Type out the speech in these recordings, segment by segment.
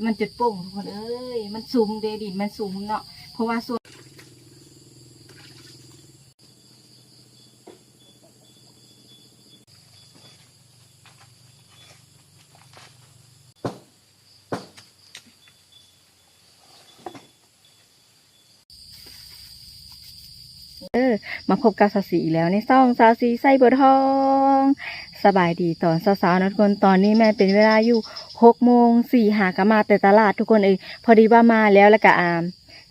มันจุดโป่งทุกคนเอ้ยมันซุ่มเดดินมันซุ่มเนาะเพราะว่าส่วนมาพบกับสาวสีแล้วในซ่องสาวสีใส่เบอร์ทองสบายดีตอนสาวๆนะทุกคนตอนนี้แม่เป็นเวลาอยู่6:04หากะมาแต่ตลาดทุกคนพอดีว่ามาแล้วก็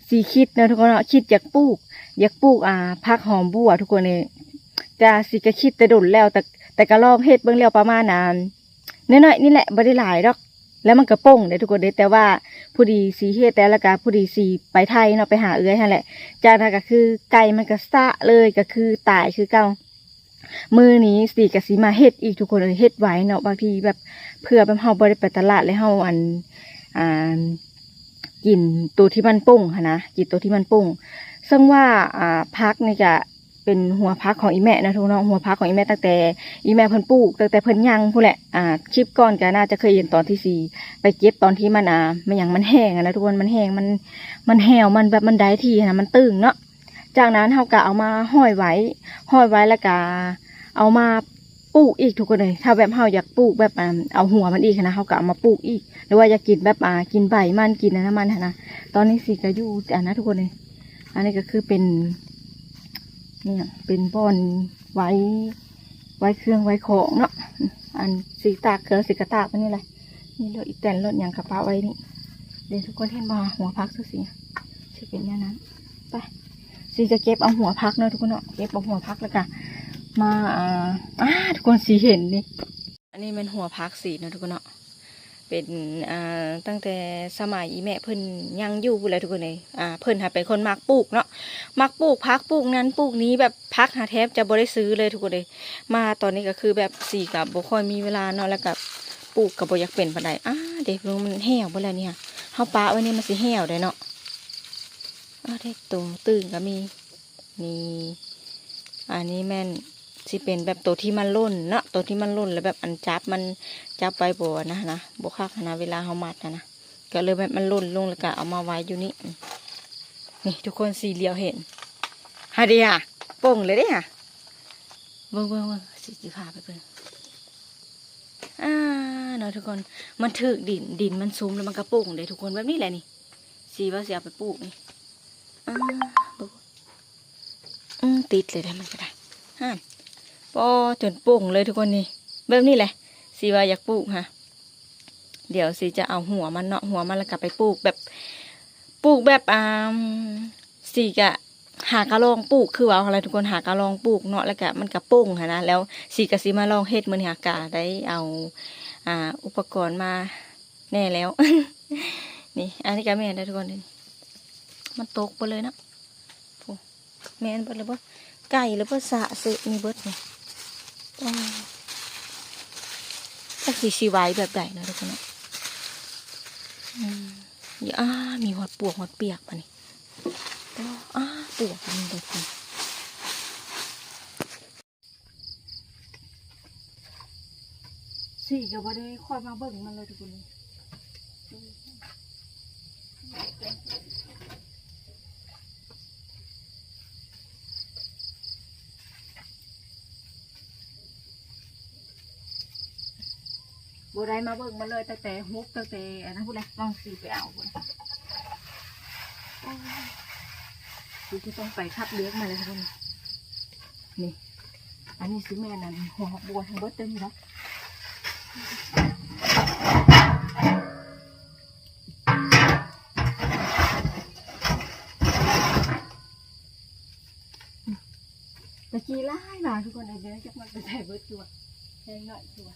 สีคิดนะทุกคนเนาะคิดอยากปลูกผักหอมบัวทุกคนจะสีก็คิดแต่ดุนแล้วแต่ก็ลองเฮ็ดเบิ่งแล้วประมาณน้อยๆนี่แหละบ่ได้หลายดอกแล้วมันก็ป่งได้ทุกคนแต่ว่าผู้ดีสีเฮ็ดแต่แล้วก็ผู้ดีสีไปไทยเนาะไปหาเอื้อยนั่นแหละจากนั้นก็คือไก่มันก็สะเลยก็คือตายคือเก่ามือนี้สีก็สีมาเฮ็ดอีกทุกคนเฮ็ดไว้เนาะบางทีแบบเพื่อแบบเฮาบ่ได้ไปตลาดแล้วเฮาอ่ากินตัวที่มันป่งค่ะนะกินตัวที่มันป่งซึ่งว่าพักนี่ก็เป็นหัวพักของอีแม่นะทุกน้องหัวพักของอีแม่ตั้งแต่อีแม่เพิ่นปลูกตั้งแต่เพิ่นยังพู้นแหละคลิปก่อนก็น่าจะเคยเห็นตอนที่สี่ไปเก็บตอนที่มันมันยังมันแห้งนะทุกคนมันแห้งมันแห้วมันแบบมันได้ทีนะมันตึงเนาะจากนั้นเขาก็เอามาห้อยไว้แล้วก็เอามาปลูกอีกทุกคนเลยถ้าแบบเขาอยากปลูกแบบเอาหัวมันอีกนะเขาก็เอามาปลูกอีกหรือว่าอยากกินแบบกินใบมันกินน้ำมันนะตอนนี้สีก็อยู่นะทุกคนเลยอันนี้ก็คือเป็นเนี่ยเป็นบ่อนไว้เครื่องไว้ของเนาะอันสีตากเครื่องสีกระตากนี่แหละนี่รถอีแตนรถอย่างกระเป๋าไว้นี่เดี๋ยวทุกคนเห็นบ่หัวพักสุดสิจะเป็นอย่างนั้นไปสีจะเก็บเอาหัวพักเนาะทุกคนเนาะเก็บเอาหัวพักแล้วกันมาทุกคนสีเห็นนี่อันนี้เป็นหัวพักสีเนาะทุกคนเนาะเป็นตั้งแต่สมัยอีแม่เพิ่นยังอยู่เลยทุกคนเลยเพิ่นเป็นคนมักปลูกเนาะมักปลูกพักปลูกนั้นปลูกนี้แบบพักหาแทบจะบ่ได้ซื้อเลยทุกคนเลยมาตอนนี้ก็คือแบบสีกับบ่ค่อยมีเวลาเนาะแล้วกับปลูกกับบ่อยากเป็นปานใดเด็กมันแห้วบ่แล้วเนี่ยเฮาปะไว้นี่มันสิแห้วได้เนาะได้ตัวตื่นก็มีนี่อันนี้แม่นสิเป็นแบบตัวที่มันล่นเนาะตัวที่มันล่นแล้วแบบอันจับไปบ่นะบ่คักนะเวลาเฮามัดนะก็เลยแบบมันล่นลงแล้วก็เอามาไว้อยู่นี่นี่ทุกคนสีเหลียวเห็นฮะดีอ่ะโป่งเลยเด้อ่ะเบิ่งสิพาไปเบิ่งเนาะทุกคนมันถึกดินมันซุ่มแล้วมันกระโป่งเลยทุกคนแบบนี้แหละนี่สีว่าสิเอาไปปลูกนี่ติดเลยได้มันก็ได้พอจนโป่งเลยทุกคนนี่แบบนี้แหละสีว่าอยากปลูกฮะเดี๋ยวสีจะเอาหัวมันเนาะหัวมันแล้วกลับไปปลูกแบบสีจะหากระลองปลูกคือว่าอะไรทุกคนหากระลองปลูกเนาะแล้วก็มันกระโป่งค่ะนะแล้วสีกับสีมาลองเฮ็ดมือหากาได้เอาอุปกรณ์มาแน่แล้ว นี่อันนี้ก็แม่ได้ทุกคนนี่มันตกไปเลยเนาะแม่นไปเลยบ่ไก่หรือว่าสะสึมีเบิดเนี่ยถ้าสีไว้แบบใดนะทุกคนนะมีหอดปวกหอดเปียกป่ะนี่ปวกมันเด็ดจริงสีก็บ่ได้ค่อยมาเบิ่งมันเลยทุกคนบัได้มาเบิ่งมาเลยตั้งแต่ฮุบตั้งแต่นะพูดเลยลองสีไปเอาคือต้องไปคัดเลือกมาเลยทุกคนนี่อันนี้ซื้อแม่นั่นหัวบัวทั้งเบิดเต็มแล้วตะกี้ไล่มาทุกคนเลยเดี๋ยวจะมันไปใส่เบิดตัวแค่หน่อยตัว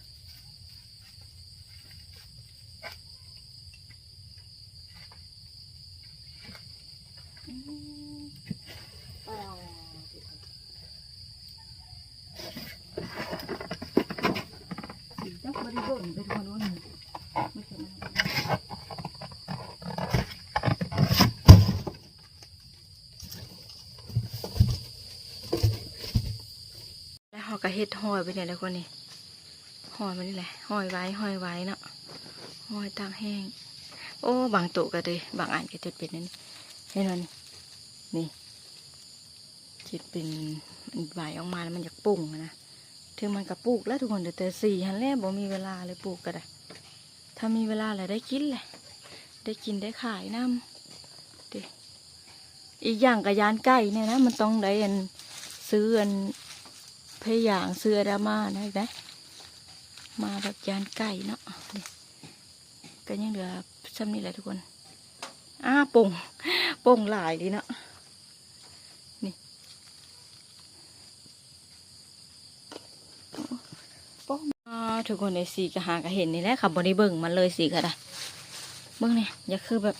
ก็เฮ็ดห้อยไปเนี่ยแล้วคนนี้ห้อยมันนี่แหละห้อยไว้เนาะห้อยตากแห้ง โอ้บางตัวก็เลยบางอันก็จะเป็นนั่นเห็นไหมนี่จิตเป็นใบออกมาแล้วมันอยากปุ่งนะถึงมันก็ปลูกแล้วทุกคนแต่สี่หันแล้วบ่มีเวลาเลยปลูกก็ได้ถ้ามีเวลาอะไรได้กินเลยได้กินได้ขายน้ำดิอีกอย่างกับยานไก่เนี่ยนะมันต้องได้อันซื้ออันพยางซื้ออะไรมาได้ไหมมาแบบยานไก่เนาะก็ยังเหลือซ้ำนี่แหละทุกคนป่งหลายดีเนาะนี่ป่งทุกคนในสีกระหากระเห็นนี่แหละค่ะบริเบิ่งมันเลยสีกระดาเบิ่งเนี่ยอย่าคือแบบ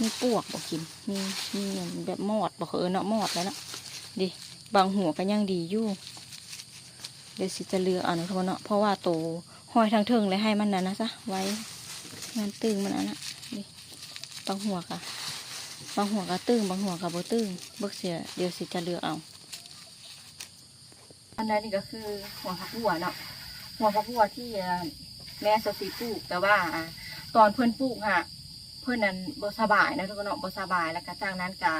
มีปวกบอกกินมีแบบมอดบอกเนาะมอดแล้วเนาะดิบางหัวก็ยังดีอยู่เดี๋ยวสิจะเลือกเอาเนาะทุกคนเนาะเพราะว่าโตห้อยทางเทิงเลยให้มันนะซะไว้งานตึงมันนะดิบางหัวกะบางหัวกะตึงบางหัวกะบ่ตึงเบิกเสียเดี๋ยวสิจะเลือกเอาอันนั้นนี่ก็คือหัวผักบัวเนาะหัวผักบัวที่แม่สติปลูกแต่ว่าตอนเพื่อนปลูกค่ะเพื่อนนั้นบ่สบายนะทุกคนเนาะบ่สบายแล้วก็จากนั้นก็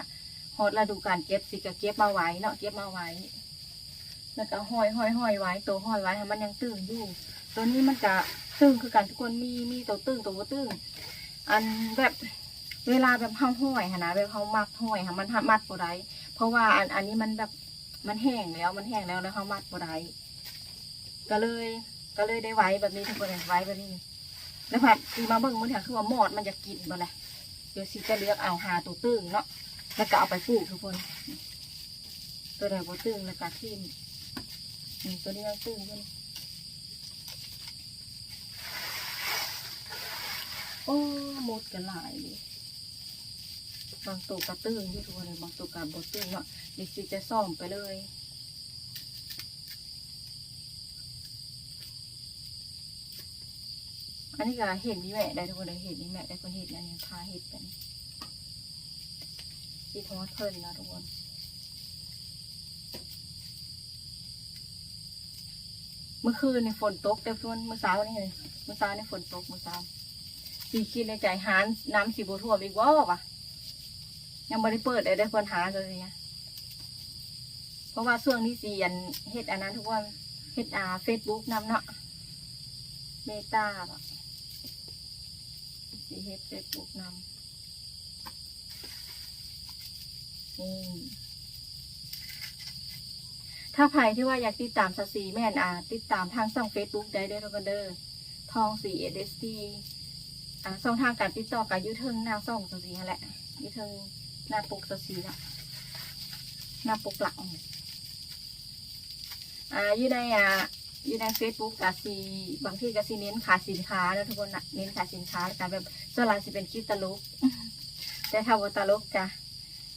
ฮอดฤดูการเก็บสิก็เก็บมาไว้เนาะเก็บมาไว้แล้วก็ห้อยไว้ตัวห้อยไว้ให้มันยังตึงอยู่ตัวนี้มันจะตึงคือกันทุกคนมีตัวตึงตัวบ่ตึงอันแบบเวลาแบบเฮาห้อยนะแบบเฮามัดห้อยค่ะมันมัดบ่ได้เพราะว่าอันนี้มันแบบมันแห้งแล้วแล้วเฮามัดบ่ได้ก็เลยได้ไว้แบบนี้ทุกคนไว้แบบนี้แล้วผัดคือมาเบิ่งมันคือว่าหมอดมันจะกินบ่แหละเดี๋ยวสิจะเลือกเอาหาตัวตึงเนาะแล้วก็เอาไปปลูกทุกคนตัวไหนบ่ตึงแล้วก็ทิ่มตัวนี้ยังตึงอยู่โอ้หมดกันหลายดิบางตัวกระตึงที่ทุกคนเลยบางตัวกระบ่ตึงเนาะเดี๋ยวสิจะซ่อมไปเลยอันนี้ก็เห็นนี่แม่ได้ทุกคนเลยเห็นนี่แม่ได้คนเห็นอันนี้พาเห็ดกันที่ทอดเพลินนะทุกคนเมื่อคืนในฝนตกแต่ฝนเมื่อเช้านี่เลยเมื่อเช้าในฝนตกเมื่อเช้าสีคิดในใจหาน้ำสีบัวท่วมอีกว่าปะยังไม่ได้เปิดได้คนหาเลยเนี่ยเพราะว่าช่วงนี้สีอันเห็ดอันนั้นทุกวันเห็ดเฟซบุ๊กนำเนาะเมตาปะสีเห็ดเฟซบุ๊กนำถ้าใครที่ว่าอยากติดตามสีแม่นติดตามทางช่องเฟซบุ๊กได้ด้วยทุกคนเด้อทองสีเอสทีช่องทางการติดต่อกับยูเทิงหน้าช่องสีนั่นแหละยูเทิงหน้าปกสีละหน้าปกหลังอยู่ในเฟซบุ๊กกับสีบางที่กับสีเน้นขายสินค้าแล้วทุกคนเน้นขายสินค้าแต่แบบส่วนหลังสิเป็นคลิปตลกแต่ถ้าบ่ตลกจ้ะ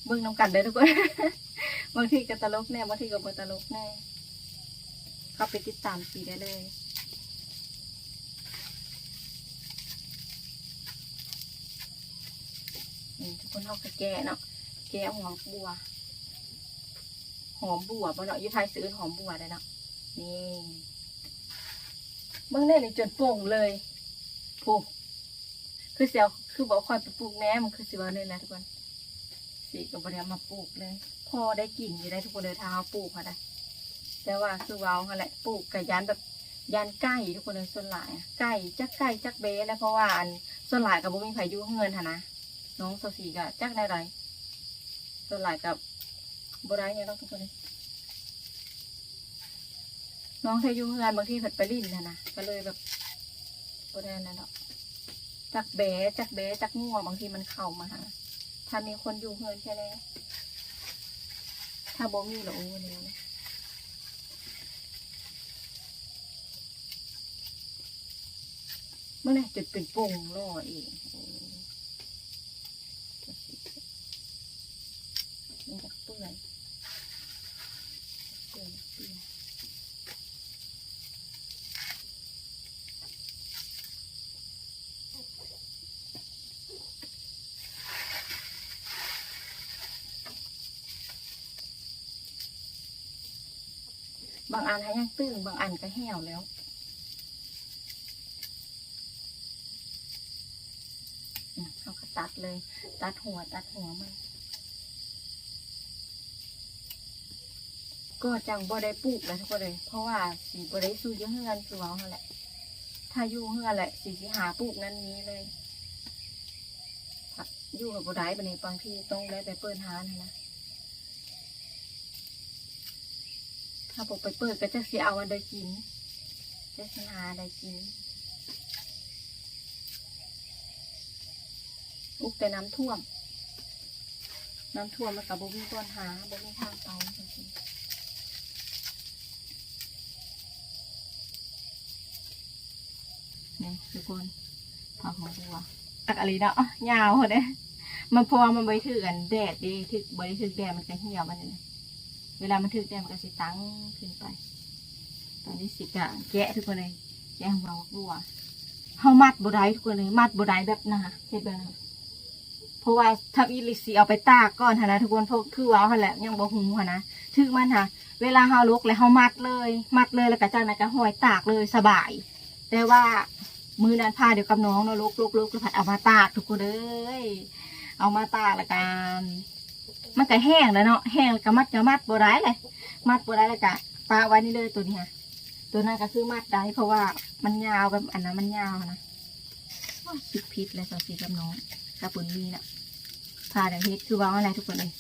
เบิ่งน้ำกันได้ทุกคน บางทีก็ตลกแน่บางทีก็บ่ตลกแน่เข้าไปติดตามสีได้เลยทุกคนเขาก็แกะเนาะแกะหัวบัวหอมบัวบ่เนาะอยู่ไทยซื้อหอมบัวได้เนาะนี่เบิ่งได้เลยจนโป่งเลยผูกคือเสียวคือบอกคอยไปปลูกแม่มันคือสิว่าเนี่ยนะทุกคนสีกับบริยามาปลูกเลยพอได้กลิ่นอยู่ได้ทุกคนเลยทางเขาปลูกค่ะได้แต่ว่าคือว้าวค่ะแหละปลูกกับยานแบบยานไก่ทุกคนเลยส่วนหลายไก่จักเบ้แล้วเพราะว่าอันส่วนหลายกับบุ้มีไผ่ยุ่งเงินค่ะนะน้องโซซีกับจักได้ไรส่วนหลายกับบุได้เนี่ยต้องทุกคนเลยน้องไทยยุ่งเงินบางทีเผ็ดไปลิ้นนะก็เลยแบบบุได้นั่นเนาะจักเบ้จักงัวบางทีมันเข้ามาหาถ้ามีคนอยู่เงินแค่นี้ถ้าบ่มีหรอโอ้เนี่ยเมื่อไหร่จุดเป็นปุ่งล่อเองมันจะเปื่อยบางอันให้ยังตึงบางอันก็แห้วแล้ว เราก็ตัดเลย ตัดหัวมันก็จังบ่ได้ปลูกแล้วทุกคนเลยเพราะว่าสีบ่ได้สู้อยู่เฮือนคือว่าแหละถ้าอยู่เฮือนแหละสีหาปลูกนั้นนี้เลยอยู่กับบ่ได้บัดนี้บางทีต้องได้ไปเปิดหานะถ้าบอกไปเปิดก็จะเสียเอาอันใดกินจะเสียหาใดกินอุกแต่น้ำท่วมมันกับบ่มีต้นหาบ่มีทางไปจริงๆนี่ทุกคนผักหอมบัวตักอะไรเนาะยาวเลยมันพอมันไปถือกันแดดดีถือบริถือแดดมันจะเหี่ยวมันเลยเวลามันถือแดดมันก็สิตั้งขึ้นไปตอนนี้สิกะแกะทุกคนเลยแกะหัวบัวเฮามัดบ่ได้ทุกคนเลยมัดบ่ได้แบบนะเฮ็ดแบบนั้นเพราะว่าถ้าอีลิซีเอาไปตากก่อนนะทุกคนเพราะคือว่าเขาแหละยังบ่หุงนะถือมันค่ะเวลาเฮาลุกแล้วเฮามัดเลยแล้วก็จากนั้นก็ห้อยตากเลยสบายแต่ว่ามือนั้นพาเดี๋ยวกับน้องเนาะลุกแล้วผัดเอามาตากทุกคนเลยเอามาตากแล้วกันมันก็แห้งแล้วเนาะแห้งแล้วก็มัดบ่ได้เลยมัดบ่ได้เลยกะปลาไว้นี่เลยตัวนี้ค่ะตัวนั้นก็คือมัดได้เพราะว่ามันยาวแบบอันนั้นมันยาวนะพิษเลยสองสีกับน้องกับปุ่นมีน่ะพาเดี๋ยวเฮ็ดคือว่าอะไรทุกคนเลย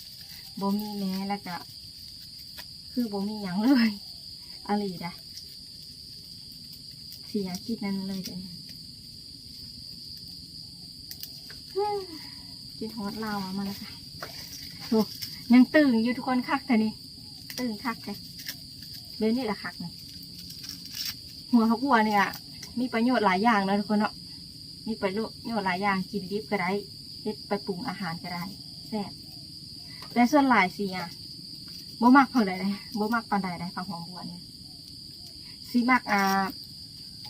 บ่มีแม่แล้วก็คือบ่มีหยังเลยอะไรได้เสียคิดนั้นเลยเดี๋ยวนี้กินฮอตลาวมาแล้วค่ะโอ้ยังตื่นอยู่ทุกคนคักแต่นี่ตื่นคักเลยนี่แหละคักนี่หัวเขาบัวเนี่ยมีประโยชน์หลายอย่างนะทุกคนเนาะมีประโยชน์หลายอย่างกินดิบก็ได้เฮ็ดไปปรุงอาหารก็ได้แซ่บแต่ส่วนหลายสิบ่มักเท่าใดเลยบ่มักปานใดได้ผักหอมบัวเนี่ยสิมัก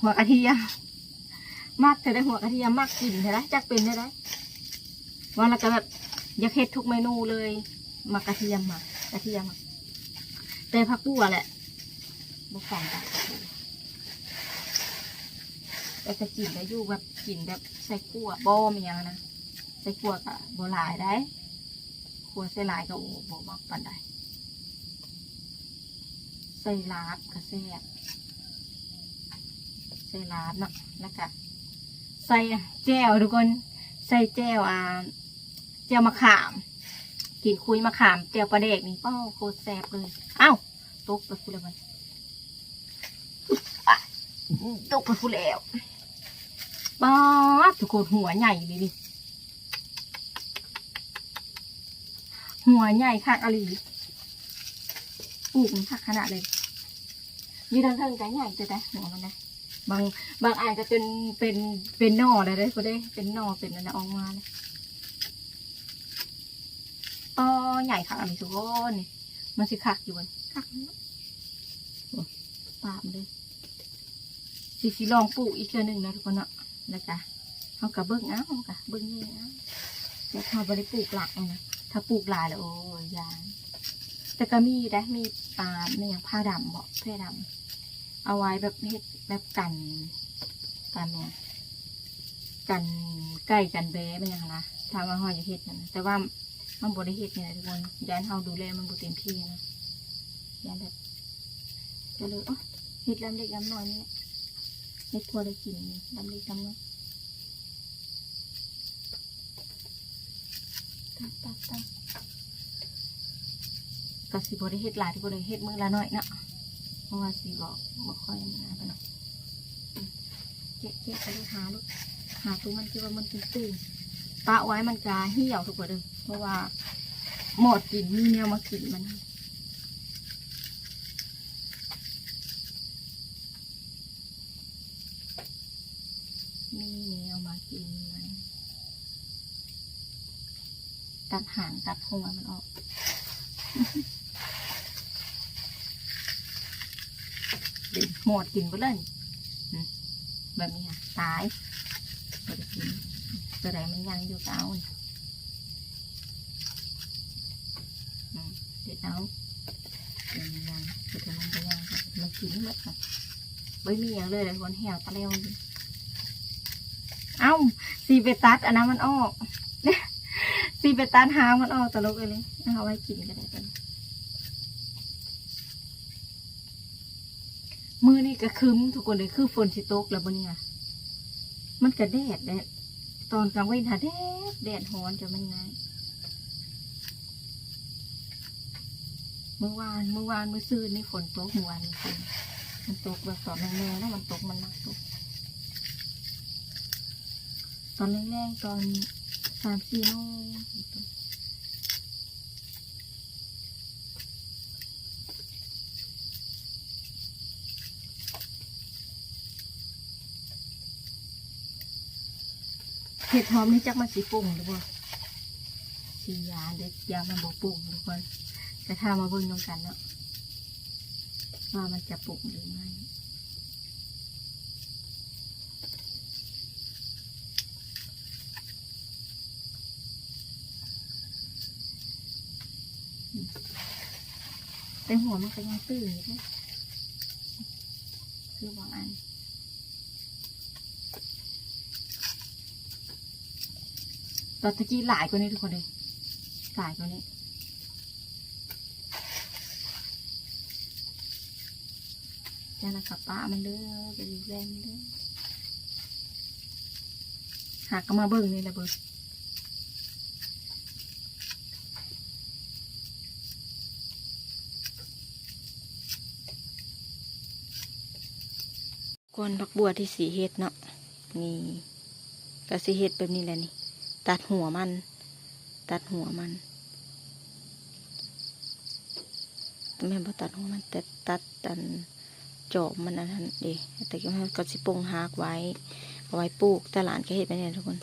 หัวกระเทียมมักแต่ได้หัวกระเทียมมักกินใช่ไหมจักเป็นได้วันละก็แบบอยากเฮ็ดทุกเมนูเลยมักกระเทียมแต่ผักบัวแหละบ่ฟังกันแต่จะกินได้อยู่แบบกินแบบใส่กั่วบ่มีอย่างนะใส่กั่วกับบ่หลายได้คั่วใส่หลายก็โอ้บ่มักปานใดใส่ลาบก็แซ่บใส่ลาบเนาะแล้วก็ใส่แจ่วทุกคนใส่แจ่วแจ่วมะขามกินคุยมะขามแจ่วปลาเด็กนี่ป้อโคตรแซ่บเลยอ้าวตกไปพูดแล้วมันตกไปพูดแล้วป้าทุกคนหัวใหญ่เลยดิหัวใหญ่คักอะไรปลูกมันคักขนาดเลยยืดทั้งใจใหญ่จะได้หัวมันนะบางอันก็เป็นหน่อเลยได้ก็ได้เป็นหน่อเป็นอะไรออกมาเลยป้อใหญ่คักอะไรทุกคนนี่มันสิคักอยู่บนคักปาบเลยสิลองปลูกอีกเทื่อนึงนะทุกคนเนาะแล้วจ้ะเขากะเบิ้งเอาเขากะเบิ้งเงี้ยแต่เขาไม่ได้ปลูกหลักนะถ้าปลูกหลายแล้วโอ้ยยางแต่ก็มีได้มีในอย่างผ้าดำบอกแพร่ดำเอาไว้แบบเฮ็ดแบบกันเนี่ยกันไก่กันแบ้เป็นอย่างนะทำมาห่อจะเฮ็ดนะแต่ว่ามันบริเฮ็ดเนี่ยทุกคนยันเขาดูแลมันบ่เต็มที่นะยันแบบก็เลยเฮ็ดลำเล็กลำน้อยนี่เฮ็ดพอได้กินลำเล็กลำน้อยตัดก็สิบริเฮ็ดหลายทุกคนเลยเฮ็ดมือละน้อยนะเพราะว่าสิบอกค่อยมาไปหน่อยเจ๊ไปดูหาตัวมันคือว่ามันตื่นปะไว้มันจะเหี่ยวทุกคนเลยเพราะว่าหมดกินมีแนวมากินมันมีแนวมากินมันตัดหางตัดหัวมันออกหมดกินไปเลยแบบนี้ค่ะตายตัวกินตัวไหนมันยังอยู่เก้าเด็ดเอาเป็นยังตัวไหนมันยังมันกินหมดค่ะไม่มีอย่างเลยเลยคนแหวตะเลวเอ้า ซีไปตัดอันนั้นมันออกซีไปตัดหางมันออกตลกเลยเอาไว้กินกันได้ตอนมือนี่ก็คึ้มทุกคนเลยคือฝนสิตกแล้วบนนี้มันก็แดดตอนกลางวันถ้าแดดร้อนจะมันไงเมื่อวานเมื่อซื่นนี่ฝนตกเมื่อวานนี่ฝนมันตกแบบสอบแรงๆแล้วมันตกมันมากตกตอนแรกๆตอน3-4 โมงเห็ดหอมนี่จักมันสีปุ่งหรือเปล่าสียาเด็กยามันบอกปุ่งทุกคนแต่ถ้ามาเบิ่งตรงกันเนาะว่ามันจะปุ่งหรือไม่แต่หัวมันก็ยังตื้ออยู่นะคือบางอันตอนตะกี้หลายกว่านี้ทุกคนเลยหลายกว่านี้จะนะกับป้ามันเด้อไปดูแลมันเด้อหากก็มาเบิ่งนี่แหละเบิ่งก้นผักบัวที่สีเฮ็ดเนาะนี่ก็สีเฮ็ดแบบนี้แหละนี่ตัดหัวมันแม่บ่ตัดหัวมันแต่ตัดตันจอบมันอันนั้นดิแต่ก็สิปงหากไว้เอาไว้ปลูกตลาดก็เห็นไปเนี่ยทุกคน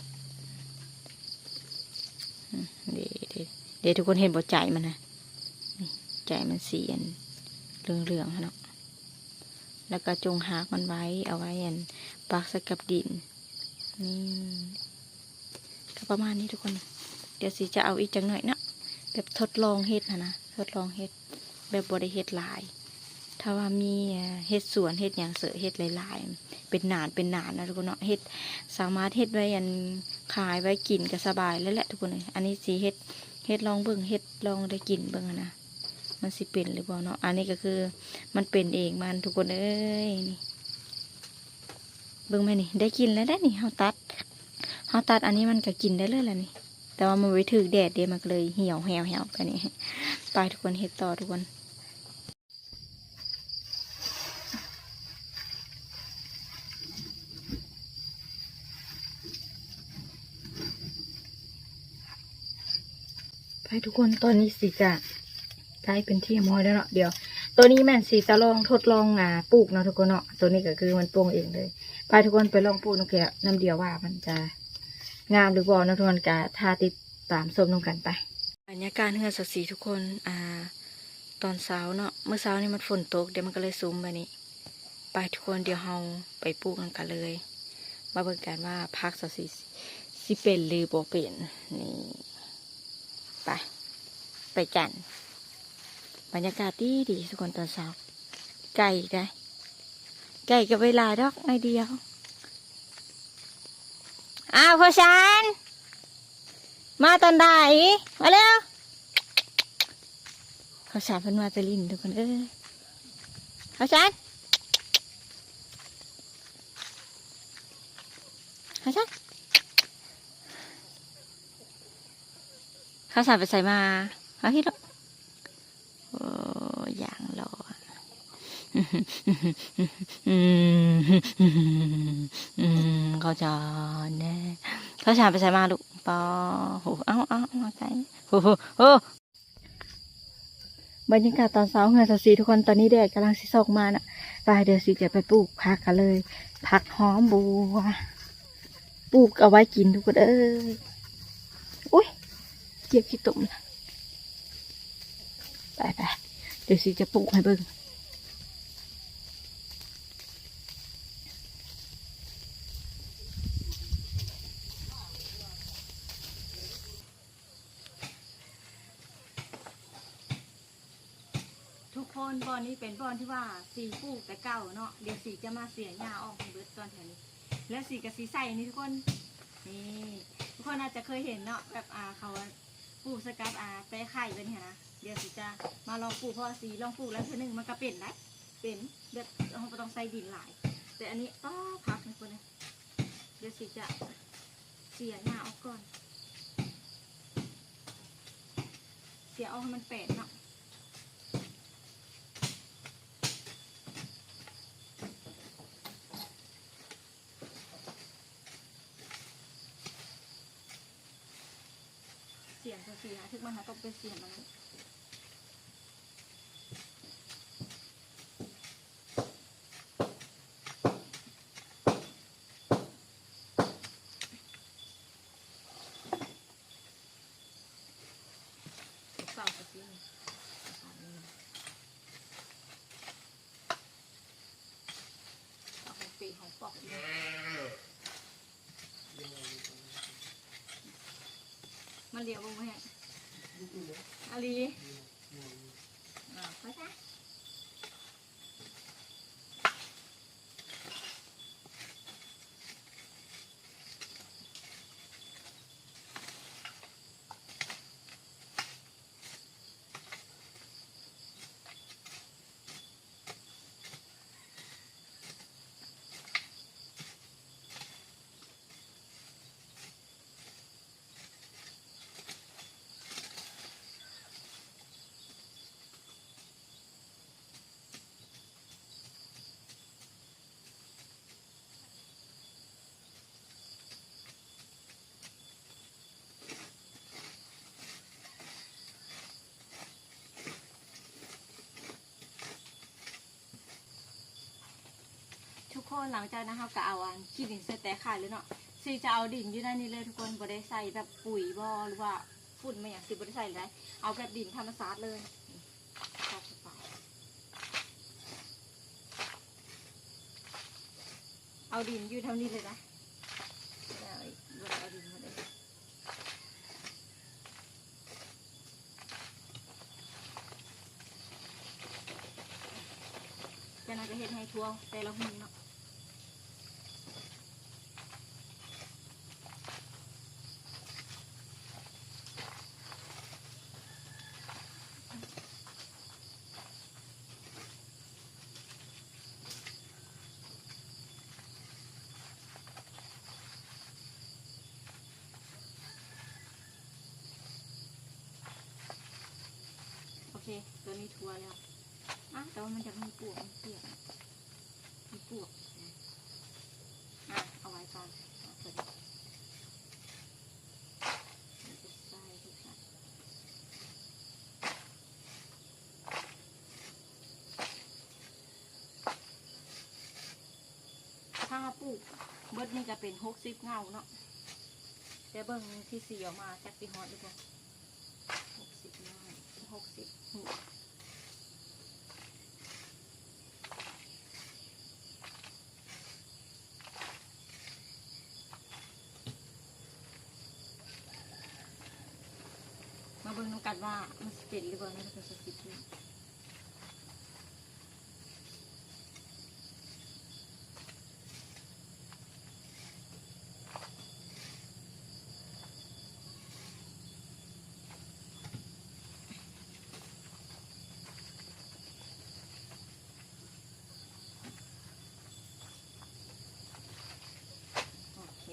เดี๋ยวทุกคนเห็นบ่ใจมันนะใจมันสีเหลืองๆเนาะแล้วก็จงหากมันไว้เอาไว้ปักใส่กับดินนี่ก็ประมาณนี้ทุกคนเดี๋ยวสิจะเอาอีกจังหน่อยนะแบบทดลองเฮ็ดนะทดลองเฮ็ดแบบบ่ได้เฮ็ดหลายถ้าว่ามีเฮ็ดสวนเฮ็ดอย่างเสือเฮ็ดหลายๆเป็นหนานนะทุกคนเนาะเฮ็ดสามารถเฮ็ดไว้ขายไว้กินก็สบายแล้วแหละทุกคนเลยอันนี้สิเฮ็ดลองเบิ่งเฮ็ดลองได้กินเบิ่งนะมันสิเป็นหรือเปล่าเนาะอันนี้ก็คือมันเป็นเองมันทุกคนเอ้ยนี่เบิ่งไหมนี่ได้กินแล้วได้นี่เฮาตัดอันนี้มันก็กินได้เลยแหละนี่แต่ว่ามันไว้ถึกแดดเดี๋ยวมันเลยเหี่ยวกันนี่ไปทุกคนเฮ็ดต่อทุกคนไปทุกคนตอนนี้สีจะได้เป็นที่มอยแล้วเนาะเดี๋ยวตัวนี้แม่นสีจะลองทดลองปลูกเนาะทุกคนเนาะตัวนี้ก็คือมันปลูกเองเลยไปทุกคนไปลองปลูกน้ำเกลือน้ำเดียวว่ามันจะงามหรือบ่นะทุกคนกะทาติดตามส้มลงกันไปบรรยากาศเฮือนสดสีทุกคนตอนเช้าเนาะเมื่อเช้านี่มันฝนตกเดี๋ยวมันก็เลยซุ่มไปนี่ไปทุกคนเดี๋ยวเราไปปลูกกันเลยมาเบิ่งกันว่าพักสดสีสิเป็นหรือบ่เป็นนี่ไปกันบรรยากาศดีทุกคนตอนเช้าไก่กับเวลาดอกไอเดียวพ่อชันมาตอนใดมาเร็วพ่อชันเพิ่นมาจะลินทุกคนพ่อชันพ่อชันไปใส่มาเอาที่ลูกโอ้อย่างรอเขาจะแน่เขาชาไปใส่มาลูกปอโหเอามาใส่โหบรรยากาศตอนเช้าเฮือนสีทุกคนตอนนี้แดดกำลังสิซอกมาน่ะไปเดี๋ยวสิจะไปปลูกผักกันเลยผักหอมบัวปลูกเอาไว้กินทุกคนอุ้ยเก็บขี้ตุ่มไปเดี๋ยวสิจะปลูกให้เบิ่งทุกคนบอนนี้เป็นบอนที่ว่าสีปลูกแต่เก่าเนาะเดี๋ยวสีจะมาเสียหญ้าออกให้เบิดตอนแถวนี้แล้วสีกับสีใส่นี่ทุกคน นี่ทุกคนอาจจะเคยเห็นเนาะแบบเขาปลูกสกัดแปรไข่เป็นไงนะเดี๋ยวสิจะมาลองปลูกเพราะสีลองปลูกแล้วเท่านึงมันก็เป็นได้เป็นแบบเราไม่ต้องใส่ดินหลาย แต่อันนี้ก็พักทุกคนเลยเดี๋ยวสิจะเสียหน้าออกก่อนเสียออกให้มันเป็นเนาะเสียงตัวเสียถึงมันต้องเป็นเสียงมันเศร้าตัวเสียงเอาของปีของปอกอีกมันเลี้ยวบ้างไหมฮะอาลีไปจ้ะทุกคนหลังจากนั้นเราก็เอาขี้ดินใส่แต่ข่ายเลยเนาะซีจะเอาดินอยู่ในนี้เลยทุกคนบ่ได้ใส่แบบปุ๋ยบ่หรือว่าฝุ่นไม่อย่างสิบ่ได้ใส่เลยเอาแบบดินธรรมชาติเลยเอาดินอยู่เท่านี้เลยนะเอาดินมาเลยจะน่าจะเห็นให้ทั่วแต่ละหุ่นเนาะโอเคตัวนี้ทั่วแล้วแต่ว่ามันจะมีปวกมันเปียกมีปวกเอาไว้ก่อนเปิดใส่ทุกอย่างถ้าเราปลูกเบิดนี่จะเป็น60 เงาเนาะแต่เบิ่งที่สีออกมาจากปีฮอตหรือเปล่า60 เงา60 หัวมาเบิ่งน้ำกันว่ามันจะเป็นหรือเปล่านี่ก็จะสิบด้วยโอเค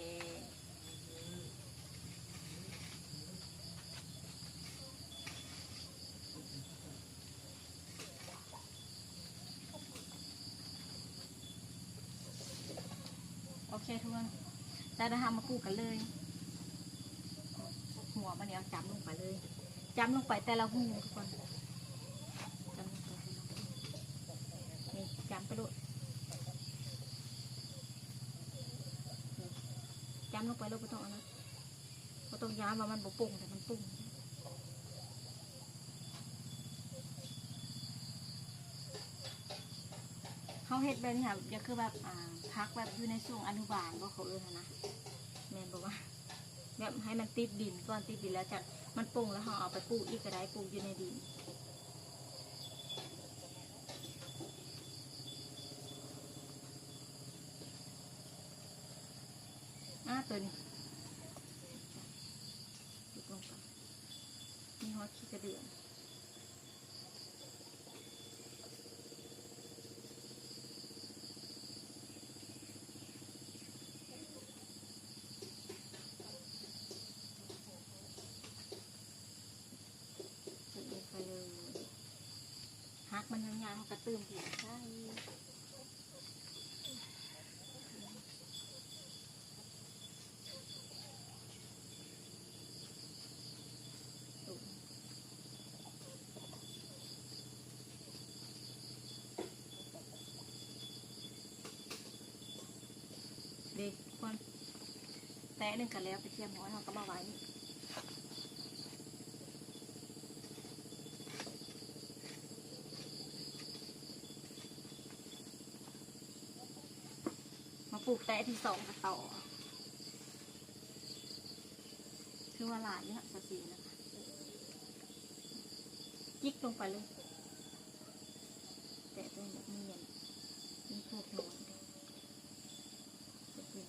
โอเคทุกคนจะได้ทำมาปลูกกันเลยหัวมันเนี่ยจำลงไปเลยจำลงไปแต่ละหูทุกคนจำลงไปนี่จำไปด้วยจำลงไปแล้วไม่ต้องนะไม่ต้องย้ำว่ามันบ่ปุ่งแต่มันปุ่งเขาเฮ็ดแบบนี้ค่ะจะคือแบบพักแบบอยู่ในช่วงอนุบาลก็เขานะแม่บอกว่าแบบให้มันติดดินก่อนติดดินแล้วจากมันปุ่งแล้วเขาเอาไปปลูกอีกก็ได้ปลูกอยู่ในดินตัวนี้ ฮอตขี้กระเดื่องไปเลยฮักมันยาวๆเขากระตื้มเห็นใช่เด็กคนแตะหนึ่งกันแล้วไปเทียมน้อยเขาก็มาไว้มาปลูกแตะที่สองกันต่อคือว่าหลายเนี่ยสักสีนะคะยิกลงไปเลยแตะตัวแบบเนียนมีพวกหนอนจะเป็น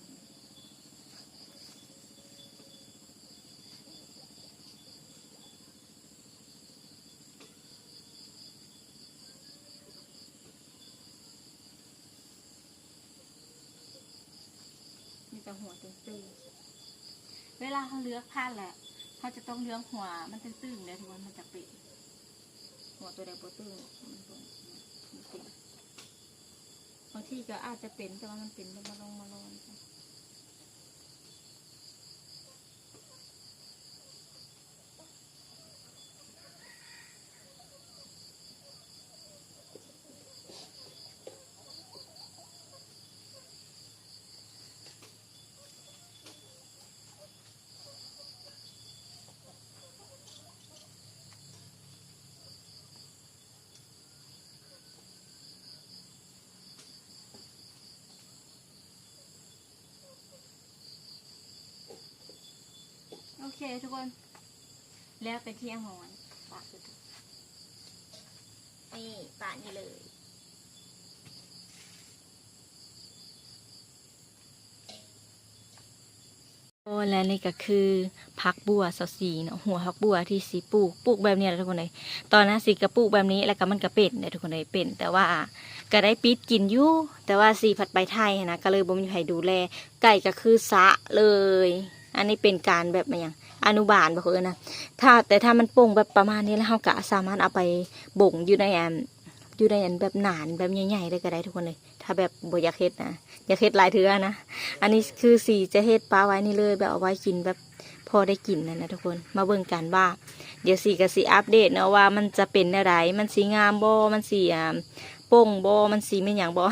มีแต่หัวตื้นๆเวลาเขาเลือกผ้าแหละเขาจะต้องเลือกหัวมันตื้นๆเลยทุกคนมันจะเป็นหัวตัวใดตัวตื้นมันเป็นบางทีก็อาจจะเป็นแต่ว่ามันเป็นมาลงโอเคทุกคนแล้วไปเที่ยงหอนปากสุดนี่ปากนี่เลยโอ้และนี่ก็คือผักบัวสสีเนาะหัวผักบัวที่สีปลูกแบบนี้แหละทุกคนเลยตอนนั้นสีกระปลูกแบบนี้แล้วก็มันก็เป็นเนี่ยทุกคนเลยเป็นแต่ว่าก็ได้ปิดกินอยู่แต่ว่าสีผัดไปไทยนะก็เลยบ่มีใครดูแลไก่ก็คือสะเลยอันนี้เป็นการแบบมาอย่างอนุบาลบอกเลยนะแต่ถ้ามันโป่งแบบประมาณนี้แล้วเราก็สามารถเอาไปบ่งอยู่ในอันแบบหนานแบบใหญ่ๆเลยก็ได้ทุกคนเลยถ้าแบบบ่อยากเฮ็ดนะอยากเฮ็ดหลายเทื่อนะอันนี้คือสีจะเฮ็ดปลาไว้นี่เลยแบบเอาไว้กินแบบพอได้กินนะทุกคนมาเบิ่งกันว่าเดี๋ยวสีกับสีอัปเดตเนาะว่ามันจะเป็นอะไรมันสีงามบ่มันสีโป่งบ่มันสีเป็นอย่างบ่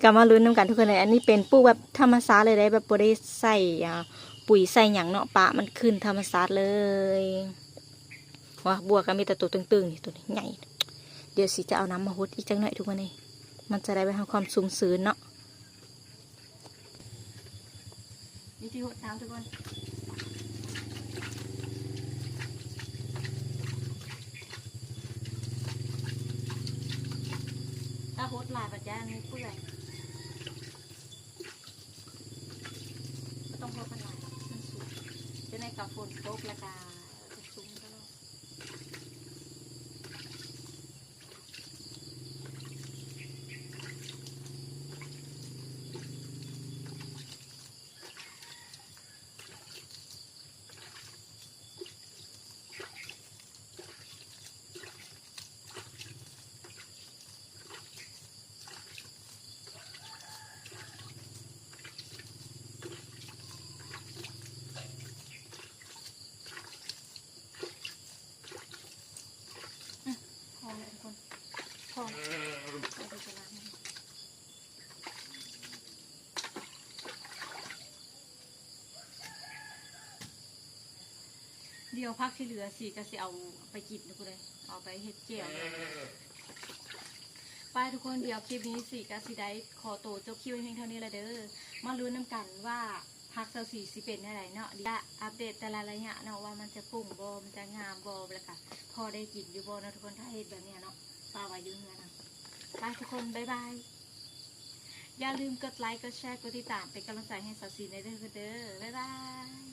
ก็มาลุ้นน้ำกันทุกคนเลยอันนี้เป็นปลูกแบบธรรมชาติเลยได้แบบบ่ได้ใส่ปุ๋ยใส่หยังเนาะปะมันขึ้นธรรมชาติเลยว่าบัวก็มีแต่ตัวตึงๆนี่ตัวนี้ใหญ่เดี๋ยวสิจะเอาน้ำมาหดอีกจังหน่อยทุกคนเลยมันจะได้ไปทำความชุ่มชื้นเนาะวิธีหดน้ำทุกคนถ้าหดลายปัจจัยนี้เปื่อยไม่ต้องหดมันลายมันสุกจะในกับฝนตกแล้วก็จะชุ่มตลอดพอเลยทุกคนพอเอาไปล้างเดี๋ยวพักที่เหลือสิก็สิเอาไปกินทุกคนเลยเอาไปเฮ็ดเจียวไปทุกคนเดี๋ยวคลิปนี้สิก็สิได้ขอโตจบคลิปเพียงเท่านี้ละเด้อมาลุ้นน้ำกันว่าพักเซาสีสิเป็นอะไรเนาะดีละอัปเดตแต่ละระยะเนาะว่ามันจะปุ่งบ่มันจะงามบ่แล้วก็พอได้กินอยู่บ่นะทุกคนถ้าเฮ็ดแบบนี้เนาะปลาไว้ยุ่งเลยนะไปทุกคนบ๊ายบายอย่าลืมกดไลค์กดแชร์กดติดตามเป็นกำลังใจให้เซาสีในเด้อบ๊ายบาย